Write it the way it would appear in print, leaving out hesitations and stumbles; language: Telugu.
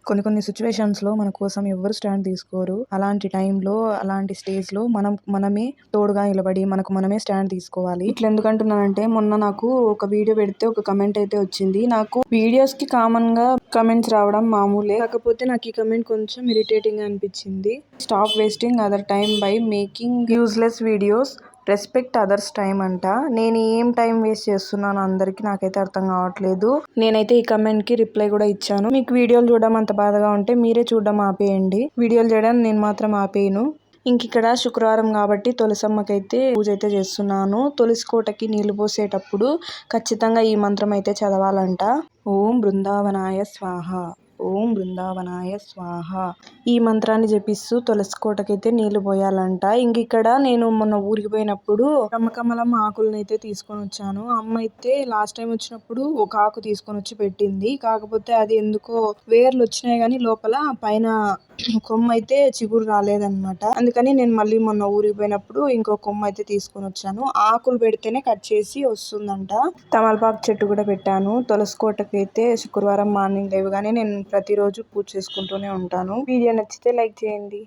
కొన్ని కొన్ని సిచ్యువేషన్స్‌లో మన కోసం ఎవ్వరు స్టాండ్ తీసుకోరు. అలాంటి టైంలో, అలాంటి స్టేజ్‌లో మనమే తోడుగా నిలబడి, మనకు మనమే స్టాండ్ తీసుకోవాలి. ఇట్లా ఎందుకంటున్నానంటే, మొన్న నాకు ఒక వీడియో పెడితే ఒక కమెంట్ అయితే వచ్చింది. నాకు వీడియోస్‌కి కామన్‌గా కమెంట్స్ రావడం మామూలే. కాకపోతే నాకు ఈ కమెంట్ కొంచెం ఇరిటేటింగ్‌గా అనిపించింది. Stop wasting other time by making useless videos. Respect others time అంట. నేను ఏం టైం వేస్ట్ చేస్తున్నాను అందరికి నాకైతే అర్థం కావట్లేదు. నేనైతే ఈ కమెంట్ కి రిప్లై కూడా ఇచ్చాను. మీకు వీడియోలు చూడడం అంత బాధగా ఉంటే మీరే చూడడం ఆపేయండి. వీడియోలు చేయడం నేను మాత్రం ఆపేయను. ఇక్కడ శుక్రవారం కాబట్టి తులసమ్మకైతే పూజ అయితే చేస్తున్నాను. తులసి కోటకి నీళ్లు పోసేటప్పుడు ఖచ్చితంగా ఈ మంత్రం అయితే చదవాలంట. ఓం బృందావనాయ స్వాహ, ఓం బృందావనాయ స్వాహ. ఈ మంత్రాన్ని జపిస్తూ తులసి కోటకైతే నీళ్లు పోయాలంట. ఇక్కడ నేను మొన్న ఊరికి పోయినప్పుడు కమకమలం ఆకులను అయితే తీసుకొని వచ్చాను. అమ్మ అయితే లాస్ట్ టైం వచ్చినప్పుడు ఒక ఆకు తీసుకొని వచ్చి పెట్టింది. కాకపోతే అది ఎందుకో వేర్లు వచ్చినాయి కానీ లోపల పైన కొమ్మ అయితే చిగురు రాలేదన్నమాట. అందుకని నేను మళ్ళీ మొన్న ఊరికి పోయినప్పుడు ఇంకో కొమ్మ అయితే తీసుకొని వచ్చాను. ఆకులు పెడితేనే కట్ చేసి వస్తుందంట. తమలపాకు చెట్టు కూడా పెట్టాను. తులసి కోటకైతే శుక్రవారం మార్నింగ్ లేవగానే నేను ప్రతిరోజు పూజ చేసుకుంటూనే ఉంటాను. వీడియో నచ్చితే లైక్ చేయండి.